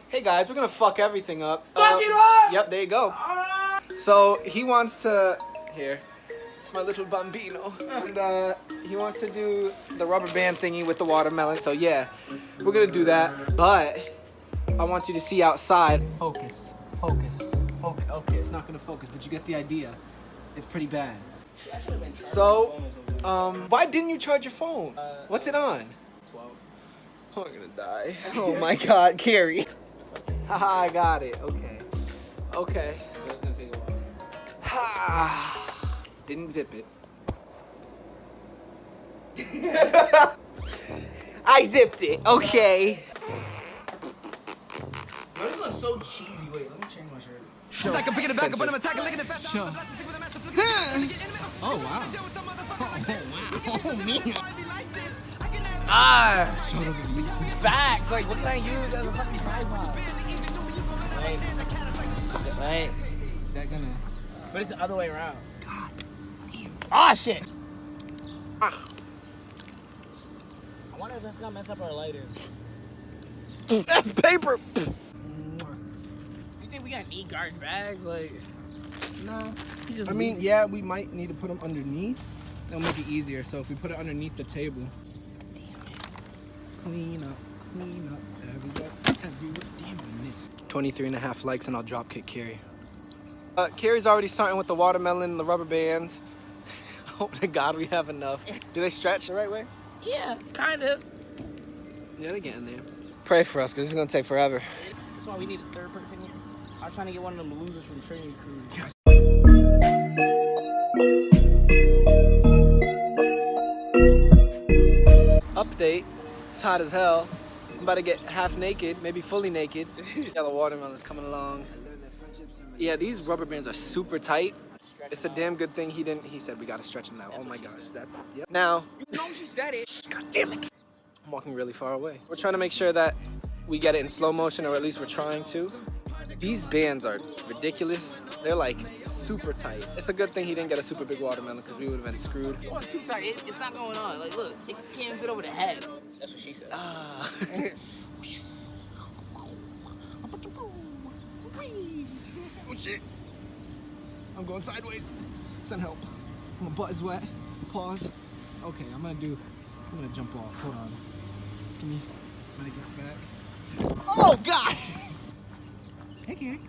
Hey guys, we're gonna fuck everything up. Fuck it up! Yep, there you go. So he wants to, here, it's my little bambino. And he wants to do the rubber band thingy with the watermelon. So yeah, we're gonna do that. But I want you to see outside. Focus, focus, focus. Okay, it's not gonna focus, but you get the idea. It's pretty bad. So, why didn't you charge your phone? What's it on? 12. Oh, I'm gonna die. Oh my God, Kerry. Haha, I got it. Okay. Okay. So it's gonna take a while. Ha. Didn't zip it. I zipped it. Okay. Bro, this looks so cheesy. Wait, let me change my shirt. It's like I'm picking it back up, but I'm attacking, licking it fast. Sure. Oh, wow. Oh, man. Ah! Facts! Like, what can I use as a fucking tripod? Wait. That gonna... But it's the other way around. God damn. Ah, shit! Ah. I wonder if that's gonna mess up our lighter. Paper! You think we gotta need garbage bags? Like, No. just I mean, yeah, we might need to put them underneath. That'll make it easier. So if we put it underneath the table. Clean up everywhere. Damn, I missed. 23.5 likes and I'll drop kick Kerry. Kerry's already starting with the watermelon and the rubber bands. I hope to God we have enough. Do they stretch the right way? yeah, kind of. Yeah, they're getting there. Pray for us, because this is going to take forever. That's why we need a third person here. I was trying to get one of them losers from Trinity Cruise. Update. It's hot as hell. I'm about to get half naked, maybe fully naked. Yeah, the watermelon's coming along. Yeah, these rubber bands are super tight. It's a damn good thing he said we gotta stretch them out. Oh my gosh, yep. Now, You know she said it. God damn it. I'm walking really far away. We're trying to make sure that we get it in slow motion, or at least we're trying to. These bands are ridiculous. They're like super tight. It's a good thing he didn't get a super big watermelon, because we would have been screwed. Oh, it's too tight. It's not going on. Like, look, it can't even fit over the head. That's what she said. Oh shit. I'm going sideways. Send help. My butt is wet. Pause. Okay, I'm gonna jump off. Hold on. Just give me a minute to get back. Oh God! Hey Kerry.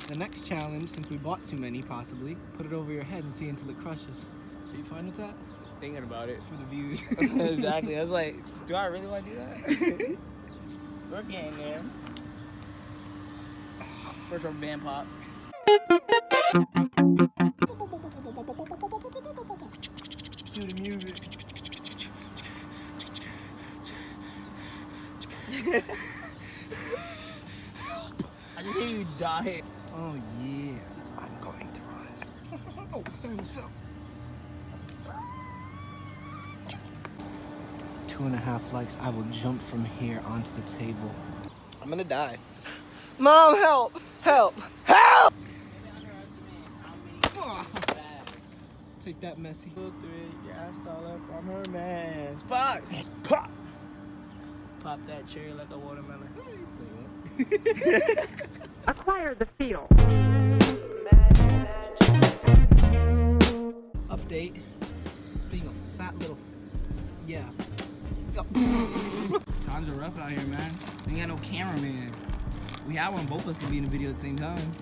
The next challenge, since we bought too many possibly, put it over your head and see until it crushes. Are you fine with that? Thinking about it. It's for the views. Exactly. I was like, do I really want to do that? We're getting there. First rubber band pop. Cue the music. I just hear you die. Oh yeah. I'm going to run. Oh, I almost fell. 2.5 likes. I will jump from here onto the table. I'm gonna die. Mom, help! Help! Help! Take that, Messi. 2, 3, gassed all up on her man. Fuck! Pop! Pop that cherry like a watermelon. Acquire the field. Update. It's being a fat little... Yeah. Times are rough out here, man. We ain't got no cameraman. We had one, both of us could be in the video at the same time.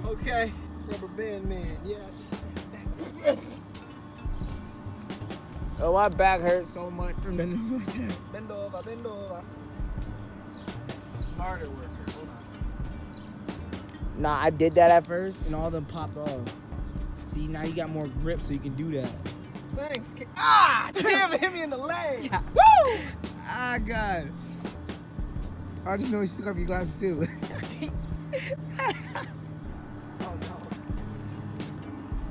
Okay. Rubber band man. Yeah. Oh, my back hurts so much from bending. Bend over, bend over. Smarter worker. Hold on. Nah, I did that at first, and all of them popped off. See, now you got more grip, so you can do that. Thanks. Ah! Damn, it hit me in the leg. Woo! Ah, God. I just know you took off your glasses, too. Oh, no.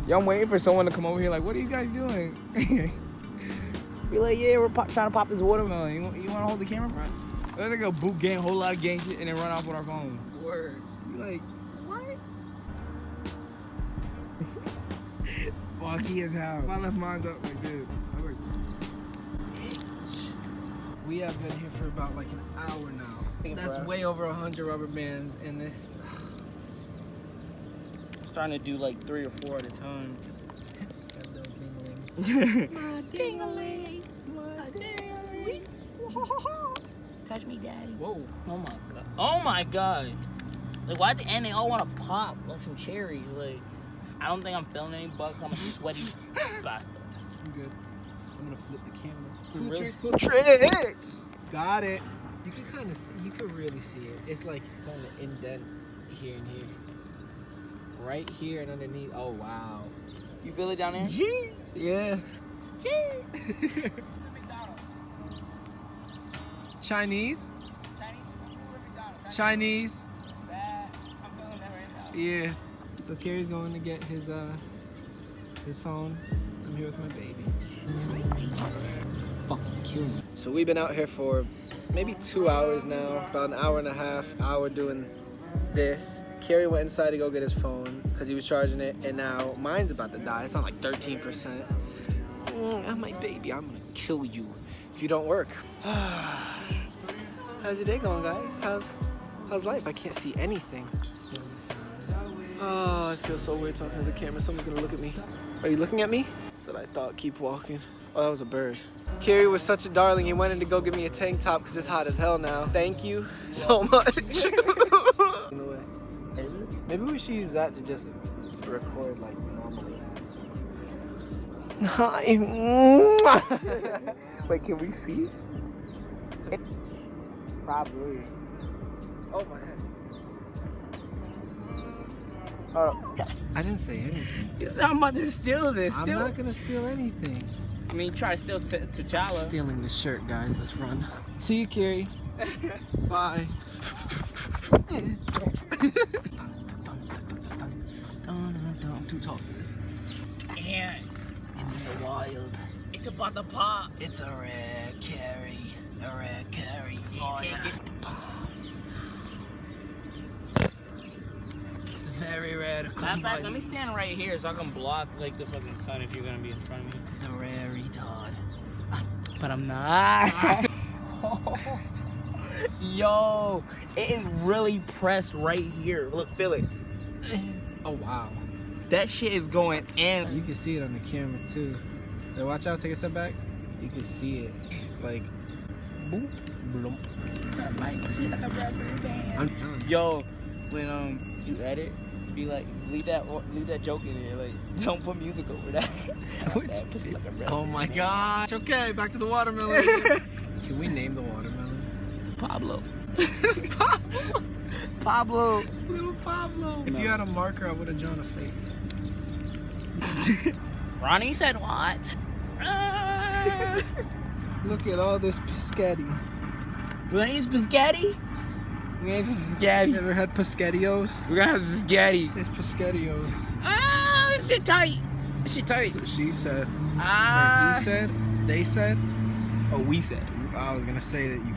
Yo, I'm waiting for someone to come over here like, what are you guys doing? Be like, yeah, we're trying to pop this watermelon. You want to hold the camera for us? Let's like a boot game, whole lot of gang shit, and then run off with our phone. Word. You like, what? Fucky as hell. I left mine up like this. I was like, We have been here for about like an hour now. That's way over 100 rubber bands in this. I'm starting to do like 3 or 4 at a time. My ding-a-ling, my ding-a-ling. Touch me, daddy. Whoa. Oh my god. Oh my god. Like, why at the end they all want to pop like some cherries? Like, I don't think I'm feeling any bugs. I'm a sweaty bastard. I'm good. I'm gonna flip the camera. Cool tricks, cool tricks. Got it. You can kind of see, you can really see it. It's like it's on the indent here and here. Right here and underneath. Oh, wow. You feel it down there? Jeez. Yeah. Cheers. Chinese? Chinese? Chinese? Bad. I'm feeling that right now. Yeah. So Kerry's going to get his phone. I'm here with my baby. Fucking kill me. So we've been out here for maybe 2 hours now, about an hour and a half, hour doing this. Kerry went inside to go get his phone because he was charging it, and now mine's about to die. It's on like 13%. I'm my baby. I'm gonna kill you if you don't work. How's your day going, guys? How's life? I can't see anything. Oh, I feel so weird talking to the camera. Someone's gonna look at me. Are you looking at me? That's what I thought. Keep walking. Oh, that was a bird. Kerry was such a darling. He wanted to go get me a tank top because it's hot as hell now. Thank you so much. Maybe we should use that to just record like normally. Wait, can we see? Probably. Oh, my head. I didn't say anything. I'm about to steal this. I'm not gonna steal anything. I mean, try to steal T'Challa. Stealing the shirt, guys. Let's run. See you, Kerry. Bye. I'm too tall for this. And In the wild, it's about to pop. it's a rare Kerry. A rare Kerry. Oh, yeah. It's very rare to Matter of come fact, by let me these. stand right here so I can block like the fucking sun if you're gonna be in front of me. The rare retard. But I'm not. Yo, it is really pressed right here. Look, feel it. Oh, wow. That shit is going in. You can see it on the camera, too. So watch out. Take a step back. You can see it. It's like... Boop. Bloop. I'm done. Yo, when you edit, be like, leave that joke in there. Like, don't put music over that. That pussy like a rubber Oh my band. gosh. Okay, back to the watermelon. Can we name the watermelon? Pablo. Pablo. Pablo. Little Pablo. If you had a marker, I would have drawn a face. Ronnie said what? Look at all this pescetti. We gonna eat some spaghetti? We gonna eat some spaghetti. You ever had pescettios? We're gonna have some spaghetti. It's pescettios. Ah, this shit tight. This shit tight. That's what she said. Ah. He said. They said. Oh, we said. I was gonna say that you.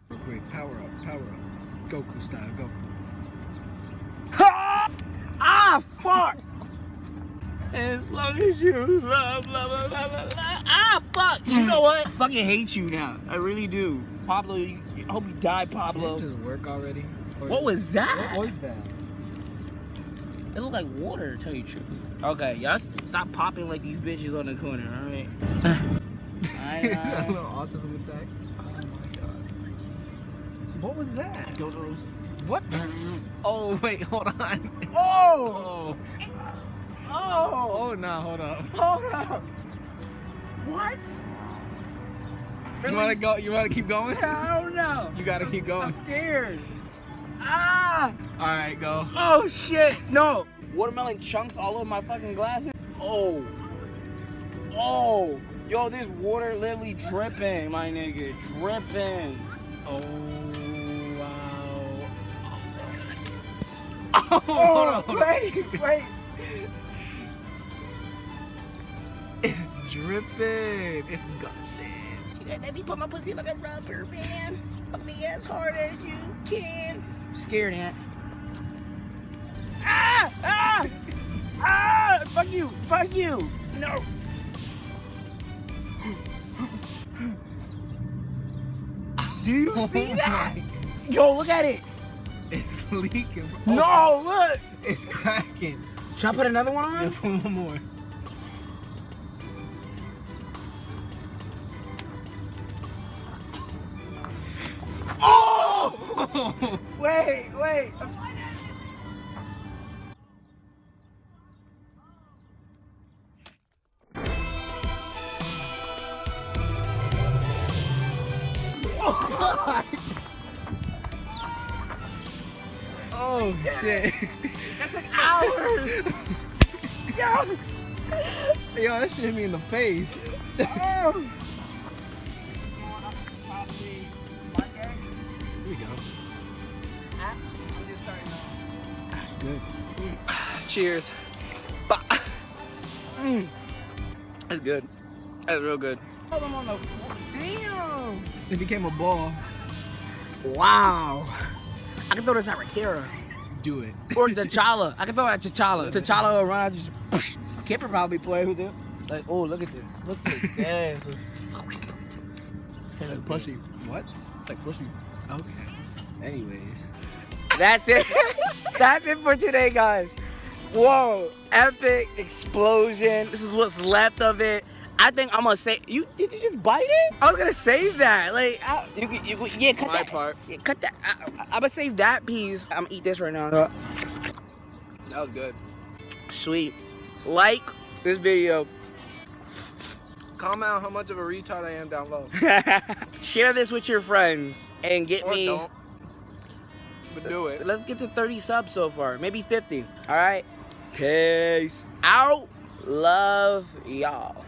Real quick, power up. Goku style, Goku. Ah, fuck! As long as you love, blah, blah, blah, blah, blah. Ah, fuck! You know what? I fucking hate you now. I really do. Pablo, I hope you die, Pablo. Did it just work already? Or What was that? What was that? It looked like water, to tell you the truth. Okay, y'all stop popping like these bitches on the corner, alright? A little autism attack. Oh my god. What was that? I don't know. What? Oh wait, hold on. Oh! Oh! Oh no, hold up. Hold up! What? You wanna go? You wanna keep going? I don't know. You gotta keep going. I'm scared. Ah! All right, go. Oh shit! No! Watermelon chunks all over my fucking glasses. Oh! Oh! Yo, this water literally dripping, my nigga. Dripping. Oh wow. Oh, hold on. wait. It's dripping. It's gushing. Let me put my pussy like a rubber band. Fuck me as hard as you can. I'm scared, Ant. Ah! Ah! Ah! Fuck you. No. Do you see that? Yo, look at it. It's leaking. No, look. It's cracking. Should I put another one Yeah, on? put one more. Oh! Wait. Oh shit. That took hours. Yo, that shit hit me in the face. Oh. Here we go. That's good. Cheers. Bah. That's good. That's real good. Damn. It became a ball. Wow. I can throw this at Rakira. Do it. Or T'Challa. I can throw it at T'Challa. T'Challa will run out just. Kipper probably play with it. Like, oh, look at this. Look at this. Yeah. It's like pussy. What? It's like pussy. Okay. Anyways. That's it. That's it for today, guys. Whoa. Epic explosion. This is what's left of it. I think I'm gonna say did you just bite it? I was gonna save that. Like yeah, cut My that part. Yeah, cut that. I'm gonna save that piece. I'm gonna eat this right now. That was good. Sweet. Like this video. Comment on how much of a retard I am down low. Share this with your friends and get Or me. don't. But do it. Let's get to 30 subs so far. Maybe 50. All right. Peace out. Love y'all.